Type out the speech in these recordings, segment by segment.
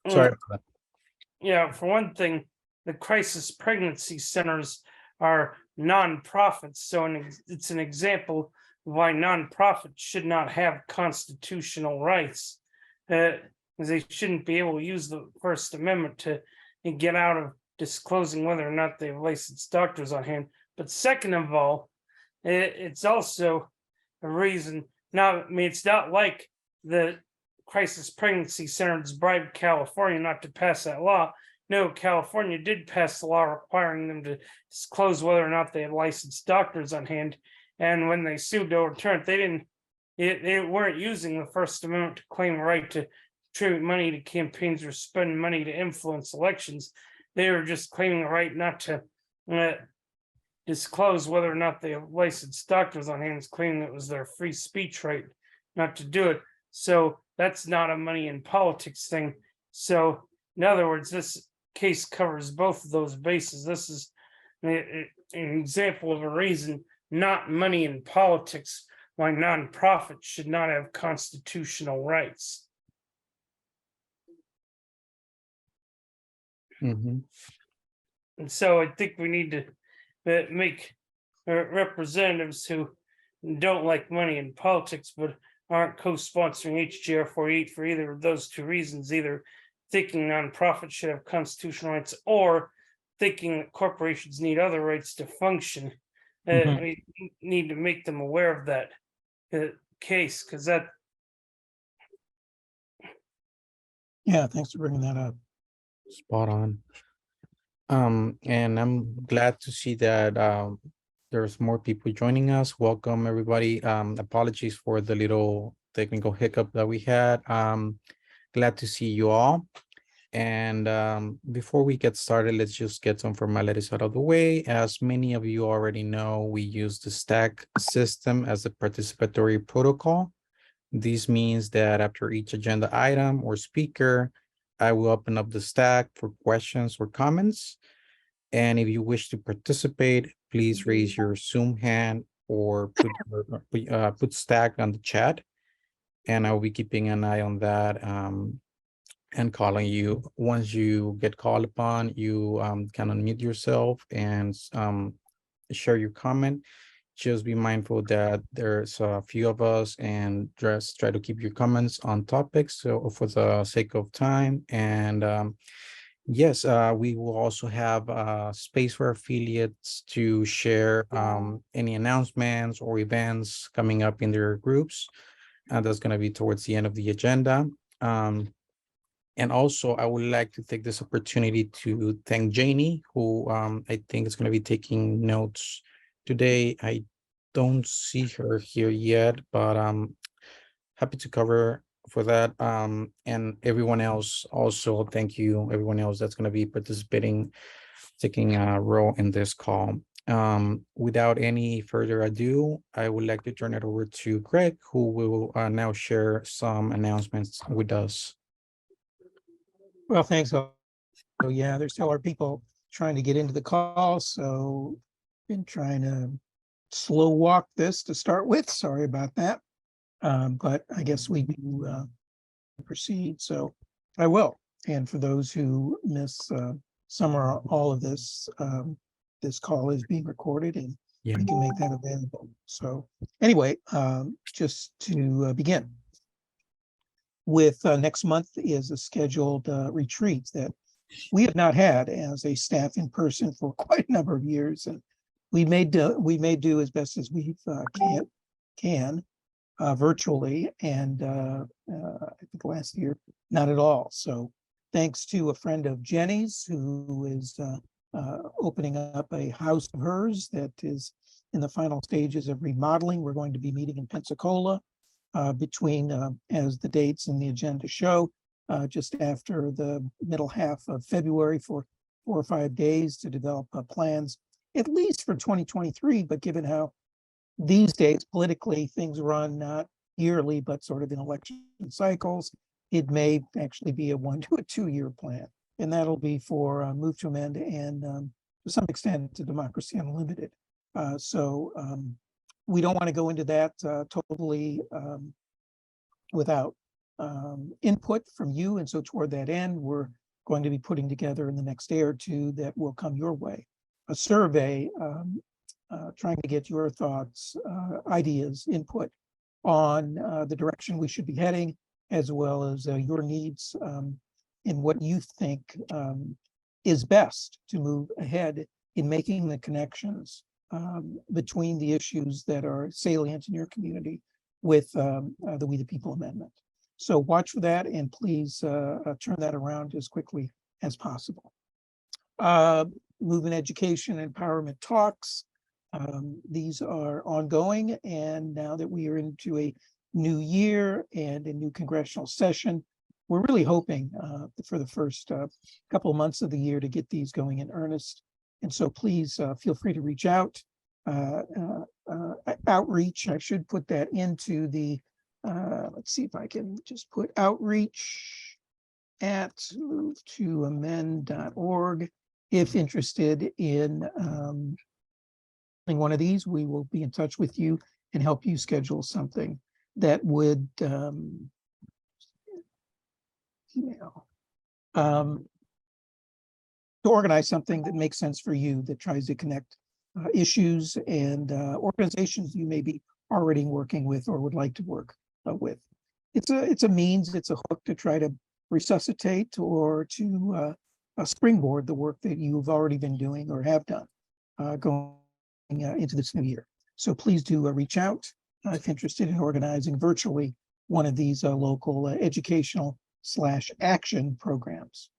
Sorry Mm, about Yeah, for one thing, the crisis pregnancy centers are nonprofits, so it's an example of why nonprofits should not have constitutional rights. Uh, 'Cause they shouldn't be able to use the First Amendment to get out of disclosing whether or not they have licensed doctors on hand. But second of all, it's also a reason. Now, I mean, it's not like the crisis pregnancy centers bribed California not to pass that law. No, California did pass the law requiring them to disclose whether or not they had licensed doctors on hand. And when they sued to overturn it, they didn't. They weren't using the First Amendment to claim a right to contribute money to campaigns or spend money to influence elections. They were just claiming a right not to uh, disclose whether or not they have licensed doctors on hand, claiming it was their free speech right not to do it. So that's not a money in politics thing. So, in other words, this case covers both of those bases. This is an example of a reason, not money in politics, why nonprofits should not have constitutional rights. that. And so I think we need to make representatives who don't like money in politics but aren't co-sponsoring HJR 48 for either of those two reasons, either thinking nonprofits should have constitutional rights or thinking that corporations need other rights to function. Mhm. We need to make them aware of that case, because that Yeah, thanks for bringing that up. Spot on. And I'm glad to see that there's more people joining us. Welcome everybody. Apologies for the little technical hiccup that we had. Glad to see you all. And before we get started, let's just get some formalities out of the way. As many of you already know, we use the stack system as a participatory protocol. This means that after each agenda item or speaker, I will open up the stack for questions or comments. And if you wish to participate, please raise your Zoom hand or put stack on the chat. And I'll be keeping an eye on that and calling you. Once you get called upon, you can unmute yourself and share your comment. Just be mindful that there's a few of us and just try to keep your comments on topics. So for the sake of time and yes, we will also have space for affiliates to share any announcements or events coming up in their groups. That's going to be towards the end of the agenda. And also, I would like to take this opportunity to thank Janie, who I think is going to be taking notes today. I don't see her here yet, but I'm happy to cover for that. And everyone else also, thank you, everyone else that's going to be participating, taking a role in this call. Without any further ado, I would like to turn it over to Greg, who will now share some announcements with us. Well, thanks. So yeah, there's still are people trying to get into the call, so been trying to slow walk this to start with. Sorry about that. But I guess we do proceed. So I will. And for those who miss some or all of this, this call is being recorded and Yeah. we can make that available. So anyway, just to begin with next month is a scheduled retreat that we have not had as a staff in person for quite a number of years. And we may do as best as we can virtually, and I think last year not at all. So thanks to a friend of Jenny's who is opening up a house of hers that is in the final stages of remodeling. We're going to be meeting in Pensacola between, as the dates in the agenda show, just after the middle half of February for 4 or 5 days to develop plans, at least for 2023. But given how these days politically things run not yearly but sort of in election cycles, it may actually be a 1 to 2 year plan, and that'll be for Move to Amend and to some extent to Democracy Unlimited. So we don't want to go into that totally without input from you. And so toward that end, we're going to be putting together in the next day or two that will come your way, a survey trying to get your thoughts, ideas, input on the direction we should be heading, as well as your needs and what you think is best to move ahead in making the connections between the issues that are salient in your community with the We the People Amendment. So watch for that, and please turn that around as quickly as possible. Movement Education and Empowerment Talks. These are ongoing, and now that we are into a new year and a new congressional session, we're really hoping for the first couple of months of the year to get these going in earnest. And so please feel free to reach out. Outreach, I should put that into the, let's see if I can just put outreach at movetoamend.org. If interested in one of these, we will be in touch with you and help you schedule something that would email to organize something that makes sense for you, that tries to connect issues and organizations you may be already working with or would like to work with. It's a means, it's a hook to try to resuscitate or to springboard the work that you've already been doing or have done going into this new year. So please do reach out if interested in organizing virtually one of these local educational/action programs.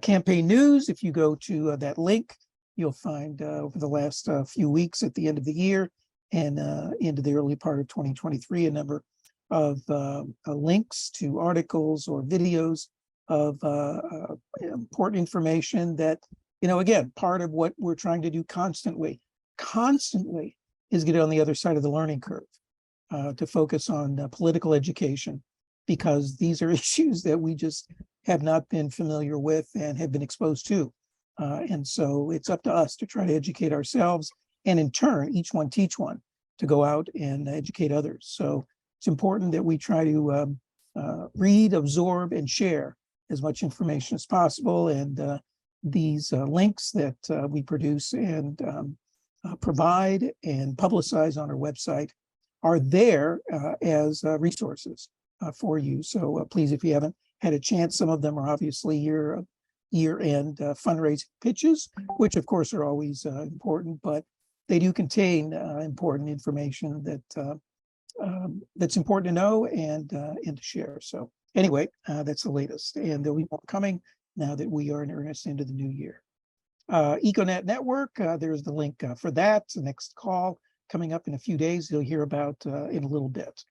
Campaign news, if you go to that link, you'll find over the last few weeks at the end of the year and into the early part of 2023, a number of links to articles or videos of important information that, again, part of what we're trying to do constantly is get on the other side of the learning curve, to focus on political education, because these are issues that we just have not been familiar with and have been exposed to. And so it's up to us to try to educate ourselves, and in turn, each one teach one, to go out and educate others. So it's important that we try to read, absorb, and share as much information as possible. And these links that we produce and provide and publicize on our website are there as resources for you. So please, if you haven't had a chance, some of them are obviously your year-end fundraising pitches, which of course are always important, but they do contain important information that that's important to know and to share. So anyway, that's the latest, and there'll be more coming now that we are in earnest into the new year. EcoNet Network, there's the link for that. The next call coming up in a few days, you'll hear about in a little bit.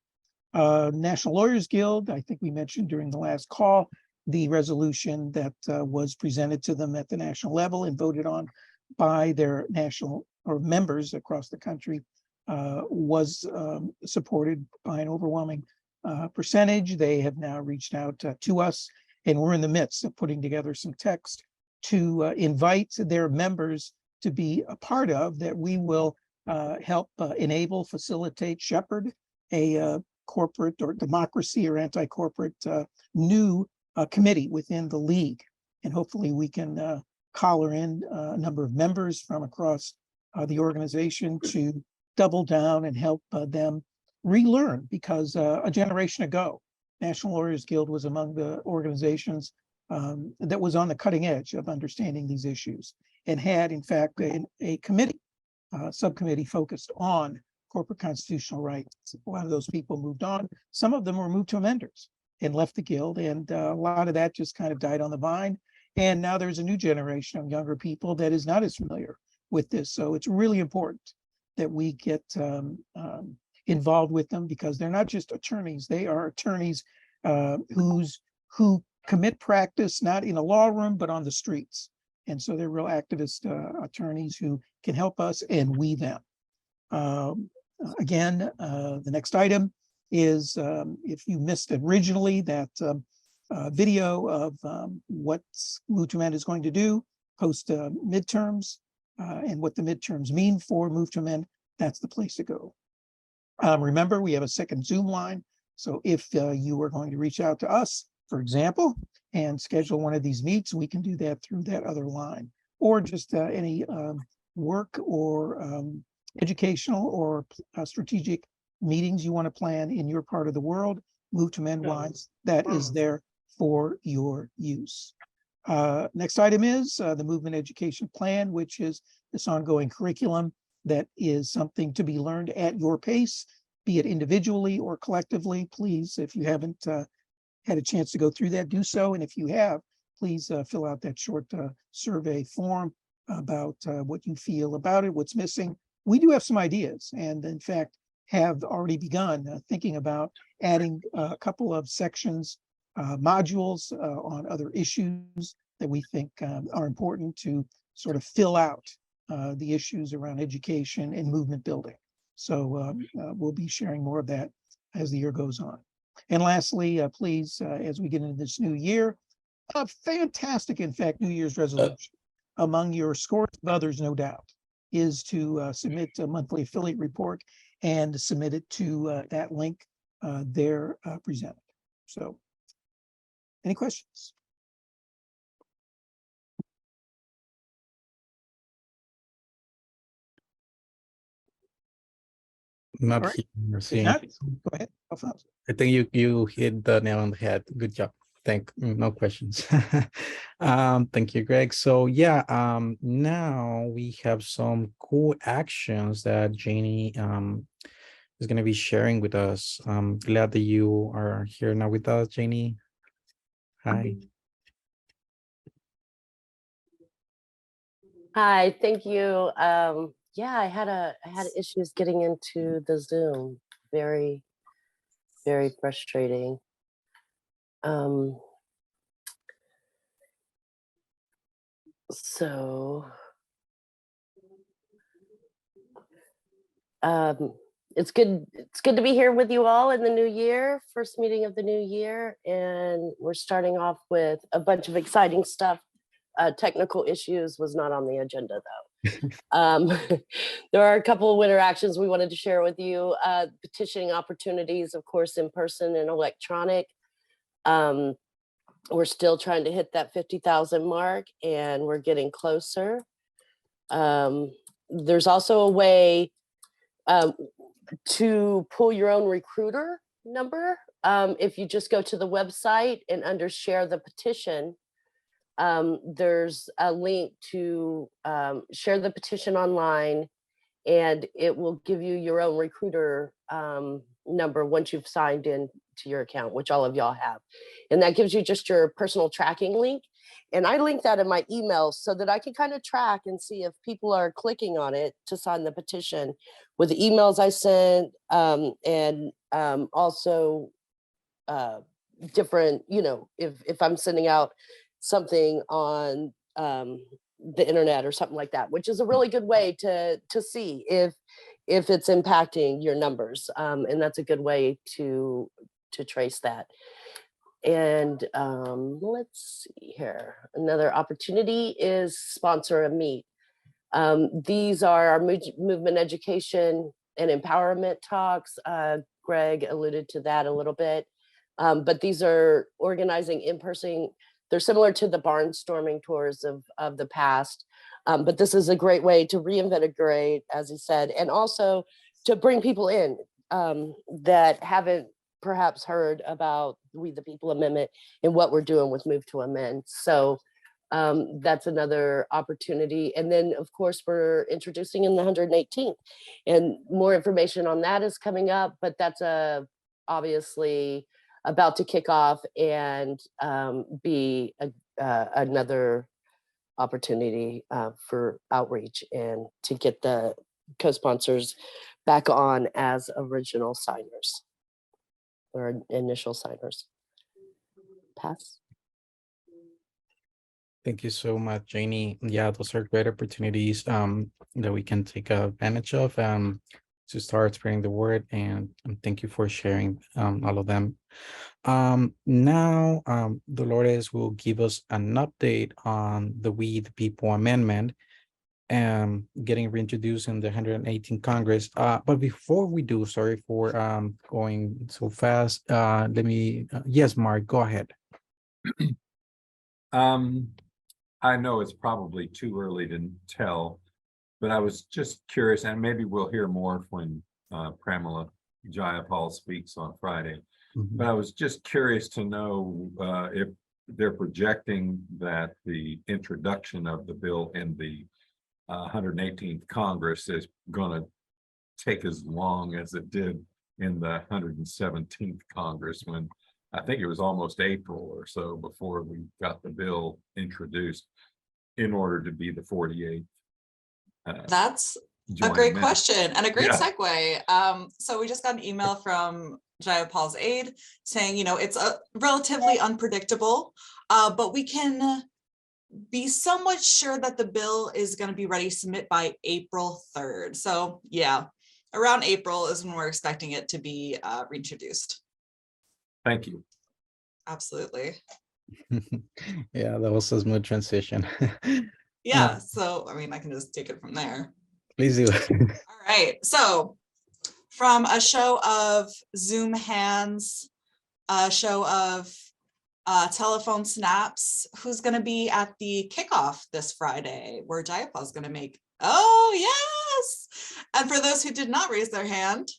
National Lawyers Guild, I think we mentioned during the last call, the resolution that was presented to them at the national level and voted on by their national or members across the country was supported by an overwhelming percentage. They have now reached out to us, and we're in the midst of putting together some text to invite their members to be a part of, that we will help enable, facilitate, shepherd a corporate or democracy or anti-corporate new committee within the league. And hopefully we can collar in a number of members from across the organization to double down and help them relearn, because a generation ago, National Lawyers Guild was among the organizations that was on the cutting edge of understanding these issues, and had, in fact, a committee, subcommittee focused on corporate constitutional rights. A lot of those people moved on. Some of them were moved to amenders and left the guild, and a lot of that just kind of died on the vine. And now there's a new generation of younger people that is not as familiar with this. So it's really important that we get involved with them, because they're not just attorneys. They are attorneys who commit practice not in a law room, but on the streets. And so they're real activist attorneys who can help us and we them. Again, the next item is, if you missed originally that video of what Move to Amend is going to do post midterms and what the midterms mean for Move to Amend, that's the place to go. Remember, we have a second Zoom line So if you are going to reach out to us, for example, and schedule one of these meets, we can do that through that other line, or just any work or educational or strategic meetings you want to plan in your part of the world. Move to Amend wise, that is there for your use. Next item is the Movement Education Plan, which is this ongoing curriculum that is something to be learned at your pace, be it individually or collectively. Please, if you haven't had a chance to go through that, do so. And if you have, please fill out that short survey form about what you feel about it, what's missing. We do have some ideas, and in fact, have already begun thinking about adding a couple of sections, modules on other issues that we think are important to sort of fill out the issues around education and movement building. So we'll be sharing more of that as the year goes on. And lastly, please, as we get into this new year, a fantastic, in fact, New Year's resolution among your scores of others, no doubt, is to submit a monthly affiliate report and submit it to that link there presented. So any questions? Not All right. here, If seeing. not, go ahead, Alfonso. I think you hit the nail on the head. Good job. No questions. Thank you, Greg. So yeah, now we have some cool actions that Janie is going to be sharing with us. I'm glad that you are here now with us, Janie. Hi. Hi, thank you. Yeah, I had issues getting into the Zoom. Very frustrating. So it's good to be here with you all in the new year, first meeting of the new year, and we're starting off with a bunch of exciting stuff. Technical issues was not on the agenda though. There are a couple of winter actions we wanted to share with you. Petitioning opportunities, of course, in person and electronic. We're still trying to hit that 50,000 mark, and we're getting closer. There's also a way to pull your own recruiter number. If you just go to the website and under share the petition, there's a link to share the petition online, and it will give you your own recruiter number once you've signed in to your account, which all of y'all have. And that gives you just your personal tracking link. And I link that in my email so that I can kind of track and see if people are clicking on it to sign the petition with the emails I sent, and also different, if I'm sending out something on the internet or something like that, which is a really good way to see if it's impacting your numbers. And that's a good way to trace that. And let's see here. Another opportunity is sponsor a meet. These are our movement education and empowerment talks. Greg alluded to that a little bit. But these are organizing in person. They're similar to the barnstorming tours of the past. But this is a great way to reinvigorate, as he said, and also to bring people in that haven't perhaps heard about We the People Amendment and what we're doing with Move to Amend. So that's another opportunity. And then, of course, we're introducing in the 118th. And more information on that is coming up, but that's obviously about to kick off and be another opportunity for outreach and to get the co-sponsors back on as original signers or initial signers. Pass. Thank you so much, Janie. Yeah, those are great opportunities that we can take advantage of to start spreading the word. And thank you for sharing all of them. Now, Dolores will give us an update on the We the People Amendment. getting reintroduced in the 118th Congress. But before we do, sorry for going so fast. Let me, yes, Mark, go ahead. I know it's probably too early to tell, but I was just curious, and maybe we'll hear more when Pramila Jayapal speaks on Friday. But I was just curious to know if they're projecting that the introduction of the bill in the 118th Congress is going to take as long as it did in the 117th Congress, when I think it was almost April or so before we got the bill introduced in order to be the 48th. That's a great question and a great segue. So we just got an email from Jayapal's aide saying, you know, it's a relatively unpredictable, but we can be somewhat sure that the bill is going to be ready to submit by April 3rd. So yeah, around April is when we're expecting it to be reintroduced. Thank you. Absolutely. Yeah, that was a smooth transition. Yeah, so I mean, I can just take it from there. Please do. All right, so from a show of Zoom hands, a show of telephone snaps, who's going to be at the kickoff this Friday where Jayapal is going to make? Oh, yes. And for those who did not raise their hand,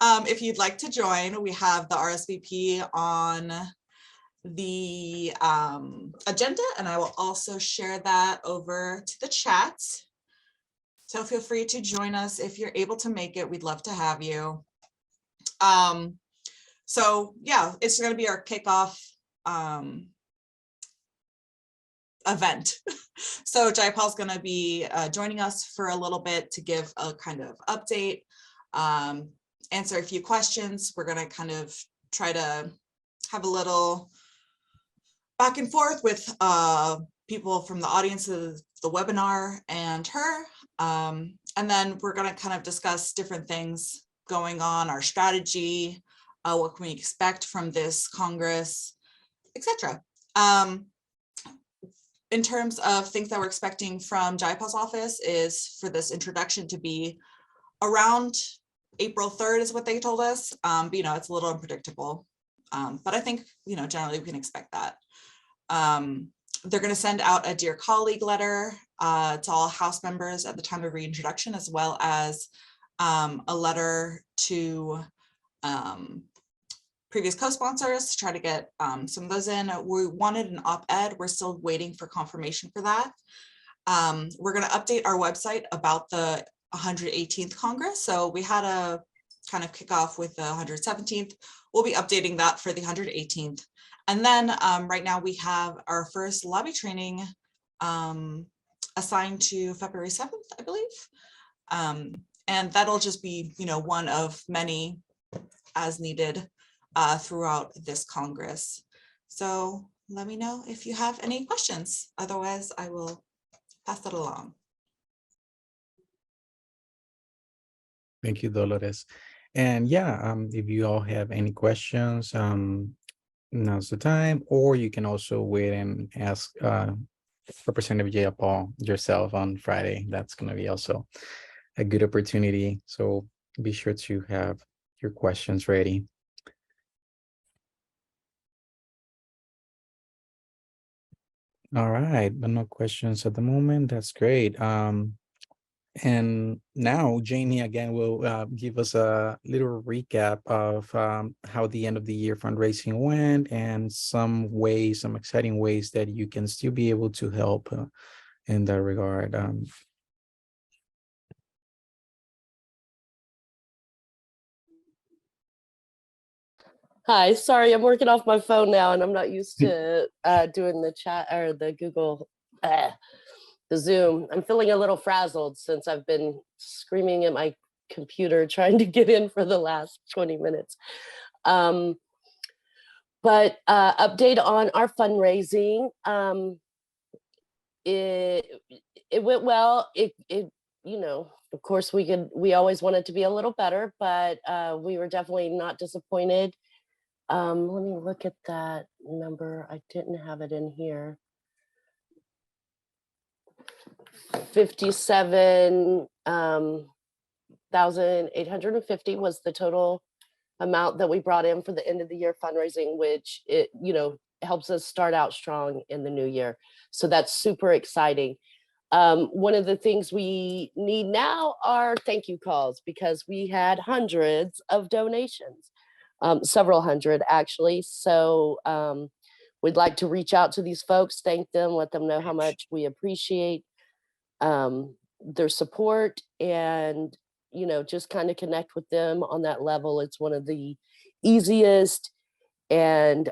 if you'd like to join, we have the RSVP on the agenda, and I will also share that over to the chat. So feel free to join us if you're able to make it. We'd love to have you. So yeah, it's going to be our kickoff event. So Jayapal's going to be joining us for a little bit to give a kind of update, answer a few questions. We're going to kind of try to have a little back and forth with people from the audience of the webinar and her. And then we're going to kind of discuss different things going on, our strategy, what can we expect from this Congress, etc. In terms of things that we're expecting from Jayapal's office is for this introduction to be around April 3rd is what they told us. But, you know, it's a little unpredictable. But I think, you know, generally we can expect that. They're going to send out a Dear Colleague letter to all House members at the time of reintroduction, as well as a letter to previous co-sponsors to try to get some of those in. We wanted an op-ed. We're still waiting for confirmation for that. We're going to update our website about the 118th Congress. So we had a kind of kickoff with the 117th. We'll be updating that for the 118th. And then right now we have our first lobby training assigned to February 7th, I believe. And that'll just be, you know, one of many as needed throughout this Congress. So let me know if you have any questions. Otherwise, I will pass it along. Thank you, Dolores. And yeah, if you all have any questions, now's the time, or you can also wait and ask Representative Jayapal yourself on Friday. That's going to be also a good opportunity. So be sure to have your questions ready. All right, but no questions at the moment. That's great. And now Janie again will give us a little recap of how the end of the year fundraising went and some ways, some exciting ways that you can still be able to help in that regard. Hi, sorry, I'm working off my phone now and I'm not used to doing the chat or the Google, the Zoom. I'm feeling a little frazzled since I've been screaming at my computer trying to get in for the last 20 minutes. But update on our fundraising. It went well. It you know, of course we always want it to be a little better, but we were definitely not disappointed. Let me look at that number. I didn't have it in here. 57 $1,850 was the total amount that we brought in for the end of the year fundraising, which it, helps us start out strong in the new year. So that's super exciting. One of the things we need now are thank you calls, because we had hundreds of donations, several hundred actually. So we'd like to reach out to these folks, thank them, let them know how much we appreciate their support, and just kind of connect with them on that level. It's one of the easiest and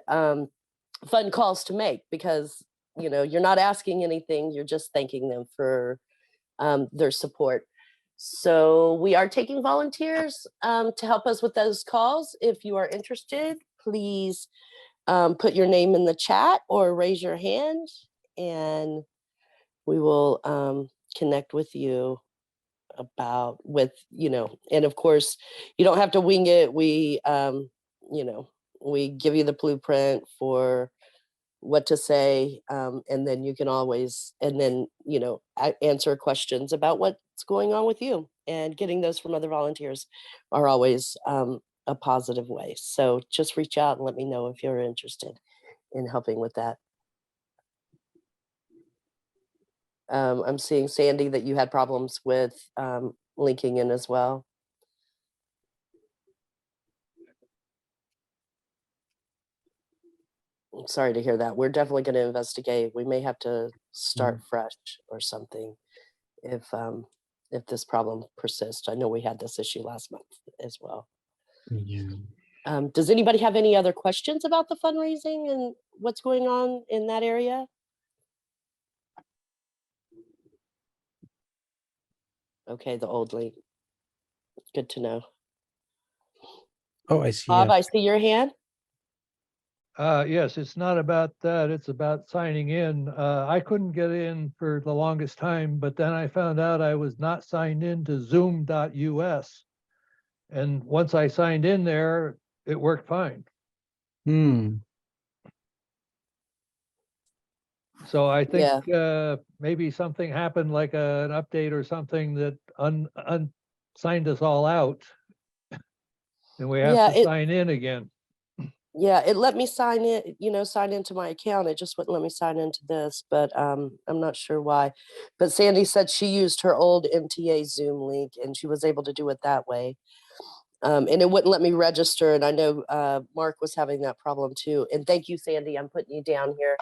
fun calls to make, because you're not asking anything, you're just thanking them for their support. So we are taking volunteers to help us with those calls. If you are interested, please put your name in the chat or raise your hand, and we will connect with you about and of course you don't have to wing it. We we give you the blueprint for what to say, and then you can always answer questions about what's going on with you, and getting those from other volunteers are always a positive way. So just reach out and let me know if you're interested in helping with that. I'm seeing, Sandy, that you had problems with linking in as well. I'm sorry to hear that. We're definitely going to investigate. We may have to start fresh or something if this problem persists. I know we had this issue last month as well. Yeah. Does anybody have any other questions about the fundraising and what's going on in that area? Okay, the old link. Good to know. Oh, I see. Bob, it. I see your hand. Yes, it's not about that. It's about signing in. I couldn't get in for the longest time, but then I found out I was not signed in to zoom.us. And once I signed in there, it worked fine. So I think maybe something happened, like an update or something that signed us all out. And we have to sign in again. Yeah, it let me sign in, sign into my account. It just wouldn't let me sign into this, but I'm not sure why. But Sandy said she used her old MTA Zoom link and she was able to do it that way. And it wouldn't let me register. And I know Mark was having that problem too. And thank you, Sandy. I'm putting you down here.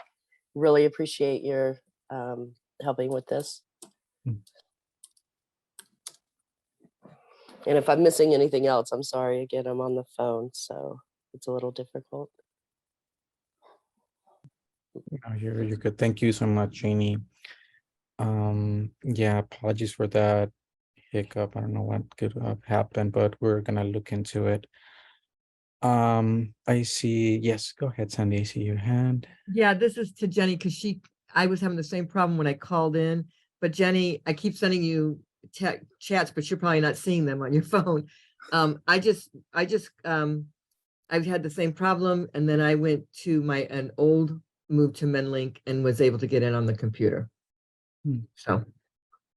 Really appreciate your helping with this. And if I'm missing anything else, I'm sorry. Again, I'm on the phone, so it's a little difficult. No, you're good. Thank you so much, Janie. Yeah, apologies for that hiccup. I don't know what could have happened, but we're gonna look into it. I see. Yes, go ahead, Sandy. I see your hand. Yeah, this is to Jenny, because I was having the same problem when I called in. But Jenny, I keep sending you chats, but you're probably not seeing them on your phone. I've had the same problem, and then I went to an old move to Menlink and was able to get in on the computer. So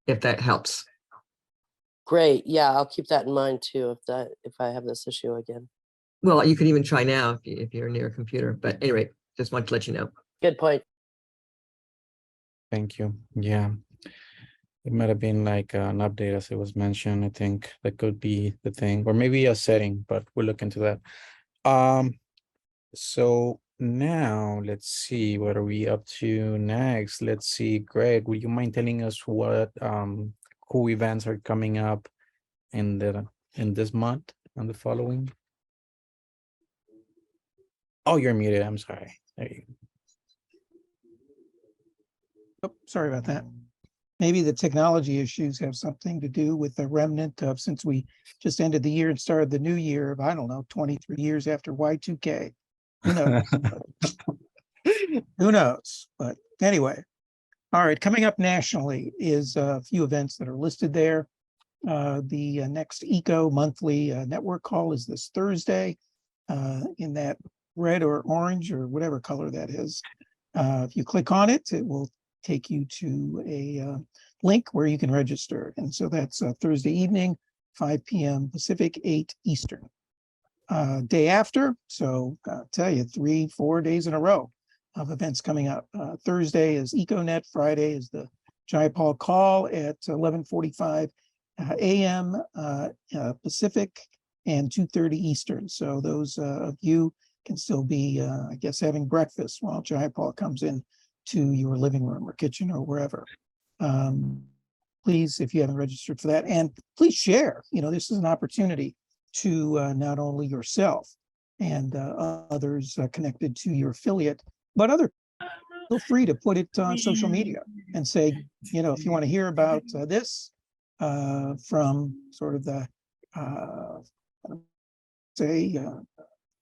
if that helps. Great. Yeah, I'll keep that in mind too if I have this issue again. Well, you could even try now if you're near a computer. But anyway, just wanted to let you know. Good point. Thank you. Yeah. It might have been like an update, as it was mentioned. I think that could be the thing, or maybe a setting, but we'll look into that. So now let's see, what are we up to next? Let's see, Greg, would you mind telling us what cool events are coming up in this month and the following? Oh, you're muted. I'm sorry. There you go. Oh, sorry about that. Maybe the technology issues have something to do with the remnant of, since we just ended the year and started the new year of, I don't know, 23 years after Y2K. Who knows? Who knows? But anyway, all right, coming up nationally is a few events that are listed there. The next ECO monthly network call is this Thursday in that red or orange or whatever color that is. If you click on it, it will take you to a link where you can register. And so that's Thursday evening, 5 p.m. Pacific, 8 Eastern. Day after, so I'll tell you, 3-4 days in a row of events coming up. Thursday is EcoNet, Friday is the Jayapal call at 11:45 a.m. Pacific and 2:30 Eastern. So those of you can still be, I guess, having breakfast while Jayapal comes in to your living room or kitchen or wherever. Please, if you haven't registered for that, and please share. This is an opportunity to not only yourself and others connected to your affiliate, but feel free to put it on social media and say, if you want to hear about this from sort of the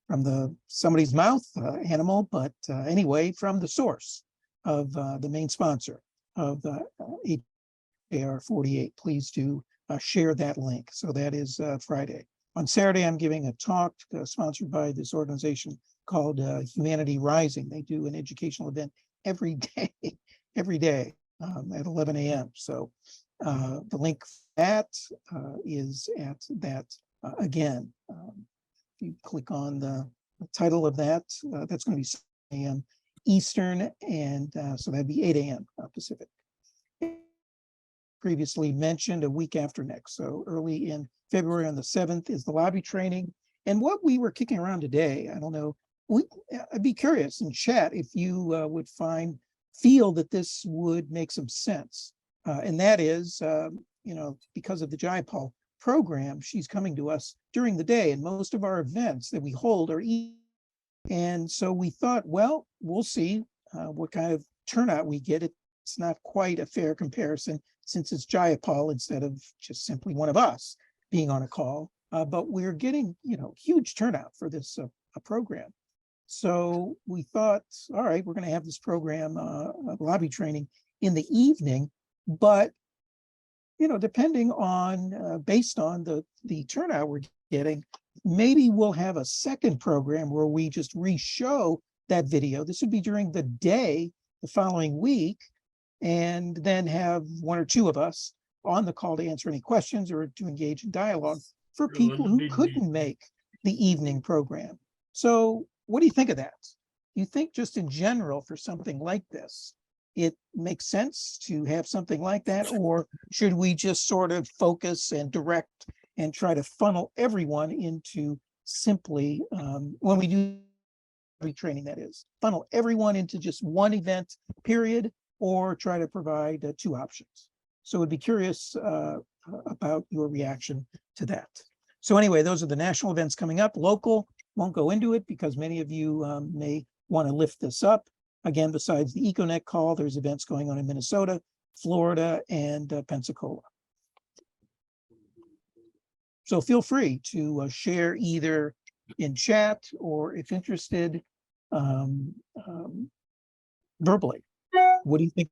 from somebody's mouth, animal, but anyway, from the source of the main sponsor of AR 48, please do share that link. So that is Friday. On Saturday, I'm giving a talk sponsored by this organization called Humanity Rising. They do an educational event every day at 11 a.m. So the link for that is at that again. If you click on the title of that, that's going to be 7 a.m. Eastern, and so that'd be 8 a.m. Pacific. Previously mentioned a week after next, so early in February on the 7th is the lobby training. And what we were kicking around today, I don't know, I'd be curious in chat if you would feel that this would make some sense. And that is, because of the Jayapal program, she's coming to us during the day, and most of our events that we hold are and so we thought, well, we'll see what kind of turnout we get. It's not quite a fair comparison since it's Jayapal instead of just simply one of us being on a call, but we're getting, huge turnout for this program. So we thought, all right, we're going to have this program, lobby training in the evening, but depending on, based on the turnout we're getting, maybe we'll have a second program where we just re-show that video. This would be during the day the following week, and then have one or two of us on the call to answer any questions or to engage in dialogue for people who couldn't make the evening program. So what do you think of that? Do you think just in general for something like this, it makes sense to have something like that? Or should we just sort of focus and direct and try to funnel everyone into simply, when we do training, that is, funnel everyone into just one event period, or try to provide two options? So I'd be curious about your reaction to that. So anyway, those are the national events coming up. Local, won't go into it because many of you may want to lift this up. Again, besides the EcoNet call, there's events going on in Minnesota, Florida, and Pensacola. So feel free to share either in chat or, if interested, verbally. What do you think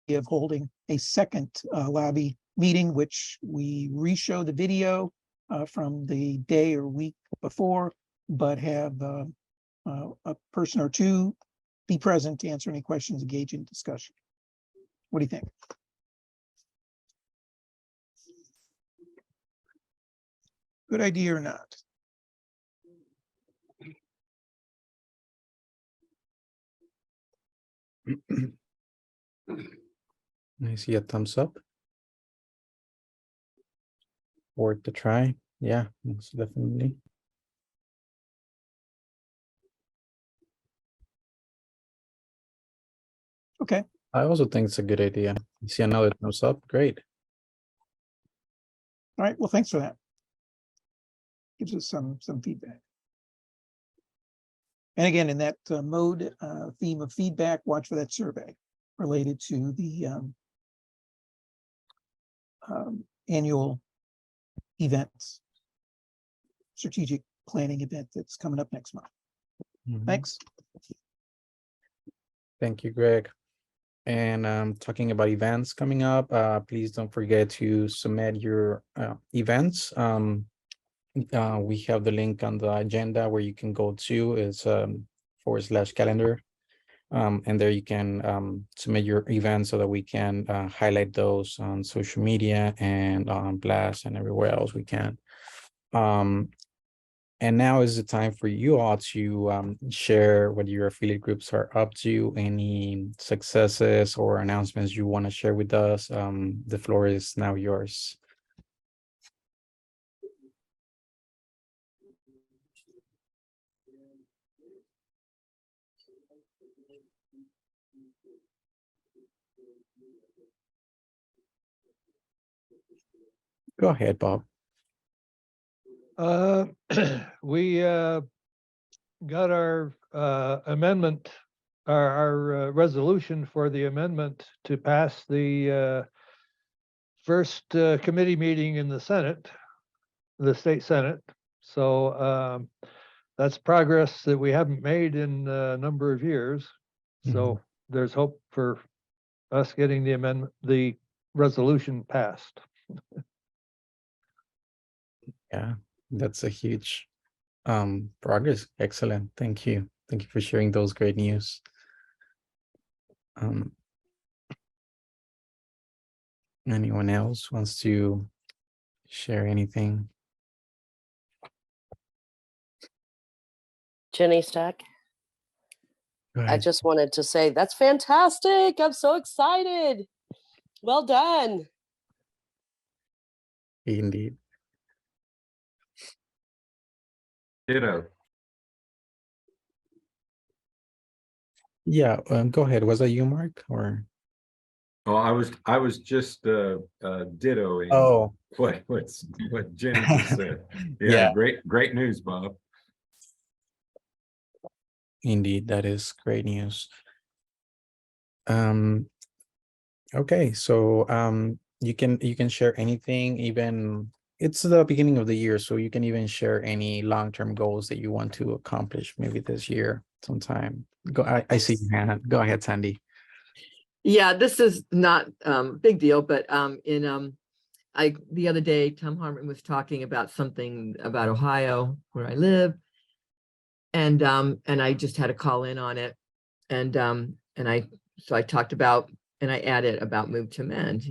of holding a second lobby meeting, which we re-show the video from the day or week before, but have a person or two be present to answer any questions, engage in discussion? What do you think? Good idea or not? I see a thumbs up. Worth to try. Yeah, most definitely. Okay. I also think it's a good idea. You see another thumbs up. Great. All right. Well, thanks for that. Gives us some feedback. And again, in that mode theme of feedback, watch for that survey related to the annual events, strategic planning event that's coming up next month. Mhm. Thanks. Thank you, Greg. And talking about events coming up, please don't forget to submit your events. We have the link on the agenda where you can go to. It's /calendar. And there you can submit your events so that we can highlight those on social media and on Blast and everywhere else we can. And now is the time for you all to share what your affiliate groups are up to, any successes or announcements you want to share with us. The floor is now yours. Go ahead, Bob. We got our amendment, our resolution for the amendment to pass the first committee meeting in the Senate, the state Senate. So that's progress that we haven't made in a number of years. So there's hope for us getting the amendment, the resolution passed. Yeah, that's a huge progress. Excellent. Thank you. Thank you for sharing those great news. Anyone else wants to share anything? Jenny Stack. Go I ahead. just wanted to say that's fantastic. I'm so excited. Well done. Indeed. Ditto. Yeah, go ahead. Was that you, Mark? Or Oh, I was just dittoing oh, what Jenny just said. Yeah. Great news, Bob. Indeed, that is great news. Okay, so you can share anything, even it's the beginning of the year, so you can even share any long-term goals that you want to accomplish maybe this year sometime. Go, I see your hand. Go ahead, Sandy. Yeah, this is not big deal, but the other day Tom Harmon was talking about something about Ohio where I live, and I just had to call in on it, and I talked about, and I added about Move to Mend,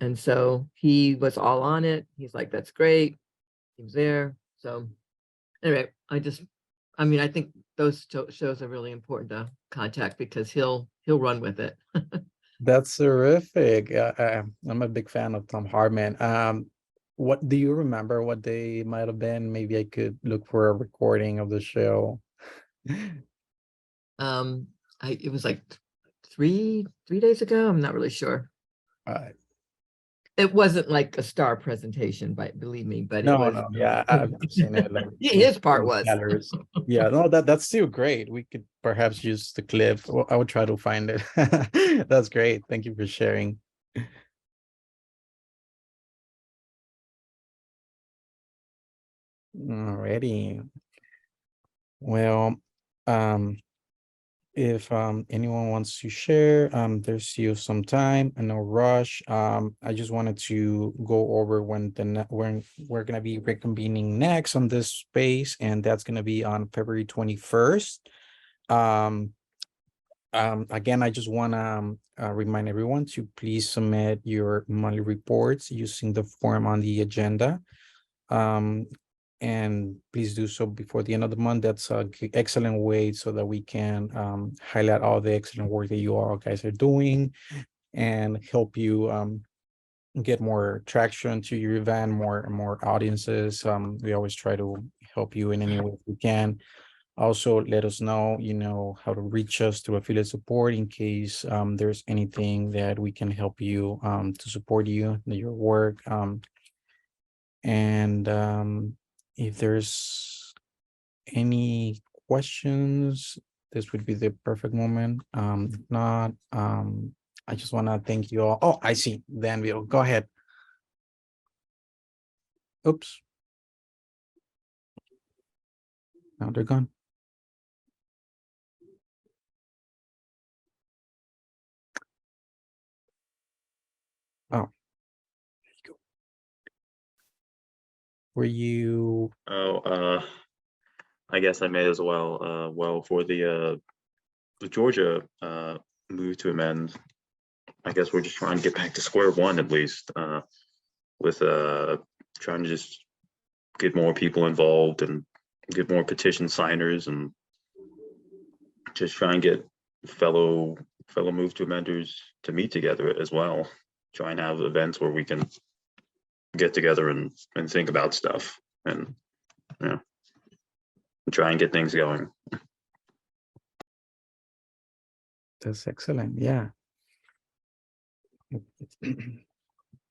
and so he was all on it. He's like, that's great. He was there. So anyway, I think those shows are really important to contact because he'll run with it. That's terrific. I'm a big fan of Tom Hartman. What do you remember what they might have been? Maybe I could look for a recording of the show. It was like three days ago. I'm not really sure. It wasn't like a star presentation, but believe me, but No, it was. no, yeah, I've seen it. Like, His part was. Yeah, no, that's still great. We could perhaps use the clip. Well, I would try to find it. That's great. Thank you for sharing. Alrighty. Well, if anyone wants to share, there's still some time and no rush. I just wanted to go over when we're gonna be reconvening next on this space, and that's gonna be on February 21st. Again, I just wanna remind everyone to please submit your monthly reports using the form on the agenda. And please do so before the end of the month. That's an excellent way so that we can highlight all the excellent work that you all guys are doing and help you get more traction to your event, more audiences. We always try to help you in any way we can. Also, let us know, how to reach us through affiliate support in case there's anything that we can help you to support you in your work. And if there's any questions, this would be the perfect moment. If not, I just want to thank you all. Oh, I see. Danville, go ahead. Oops. Now they're gone. Oh. Were you? Oh, I guess I may as well. Well, for the the Georgia move to amend, I guess we're just trying to get back to square one at least, with trying to just get more people involved and get more petition signers and just try and get fellow move to amenders to meet together as well. Try and have events where we can get together and think about stuff and, you know, try and get things going. That's excellent. Yeah.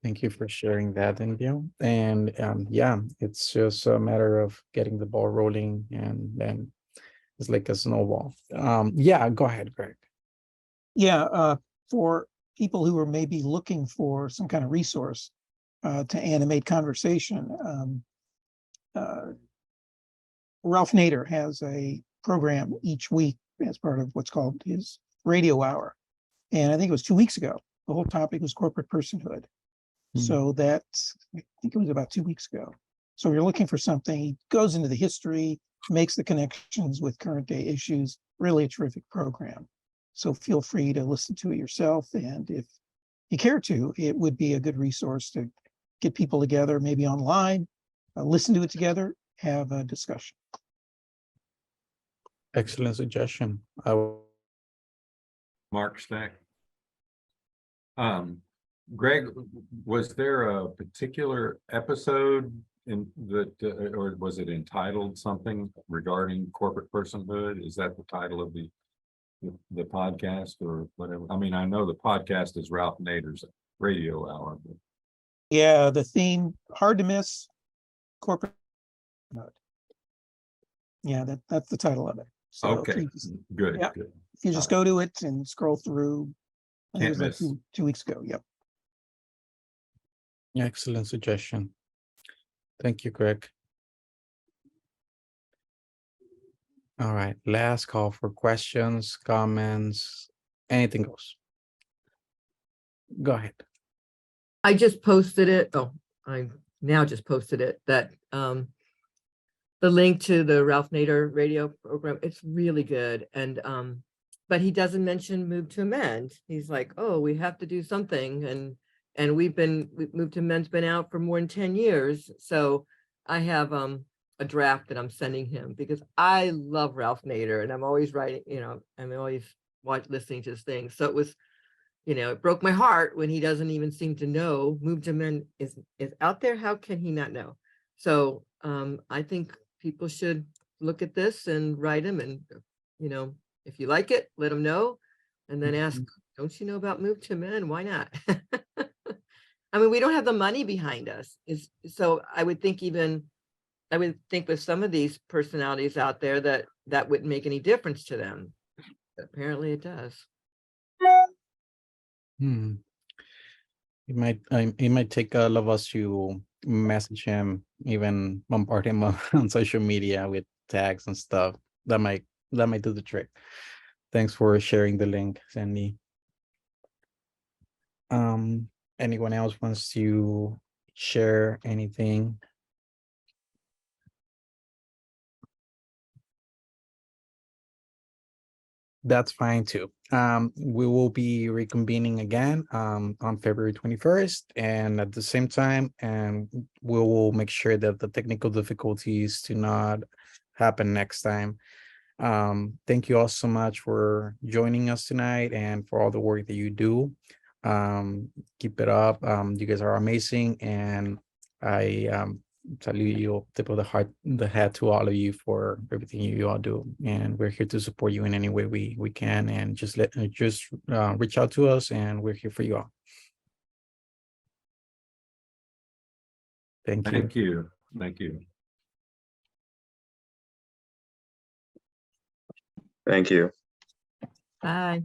Thank you for sharing that, Envio. And yeah, it's just a matter of getting the ball rolling, and then it's like a snowball. Yeah, go ahead, Greg. Yeah, for people who are maybe looking for some kind of resource to animate conversation, Ralph Nader has a program each week as part of what's called his radio hour. And I think it was 2 weeks ago. The whole topic was corporate personhood. So that's, I think it was about 2 weeks ago. So if you're looking for something, he goes into the history, makes the connections with current day issues, really a terrific program. So feel free to listen to it yourself. And if you care to, it would be a good resource to get people together, maybe online, listen to it together, have a discussion. Excellent suggestion. Mark Stack. Greg, was there a particular episode in that, or was it entitled something regarding corporate personhood? Is that the title of the podcast or whatever? I mean, I know the podcast is Ralph Nader's radio hour. But... Yeah, the theme, hard to miss, corporate personhood. Yeah, that's the title of it. So okay, good, yeah, good. If you just go to it and scroll through, I think it was like Can't miss. 2 weeks ago. Yep. Excellent suggestion. Thank you, Greg. All right, last call for questions, comments, anything goes. Go ahead. I just posted it. Oh, I now just posted it, that the link to the Ralph Nader radio program. It's really good. And but he doesn't mention Move to Amend. He's like, oh, we have to do something. And Move to Amend's been out for more than 10 years. So I have a draft that I'm sending him because I love Ralph Nader and I'm always writing, you know, I'm always listening to his things. So it was, you know, it broke my heart when he doesn't even seem to know Move to Amend is out there. How can he not know? So I think people should look at this and write him, and, you know, if you like it, let him know, and then ask, don't you know about Move to Amend? Why not? I mean, we don't have the money behind us. So I would think with some of these personalities out there that wouldn't make any difference to them. But apparently it does. It might take all of us to message him, even bombard him on social media with tags and stuff. That might do the trick. Thanks for sharing the link, Sandy. Anyone else wants to share anything? That's fine too. We will be reconvening again on February 21st, and at the same time, and we will make sure that the technical difficulties do not happen next time. Thank you all so much for joining us tonight and for all the work that you do. Keep it up. You guys are amazing, and I salute you, tip of the hat to all of you for everything you all do, and we're here to support you in any way we can, and just reach out to us, and we're here for you all. Thank you. Thank you. Thank you. Bye.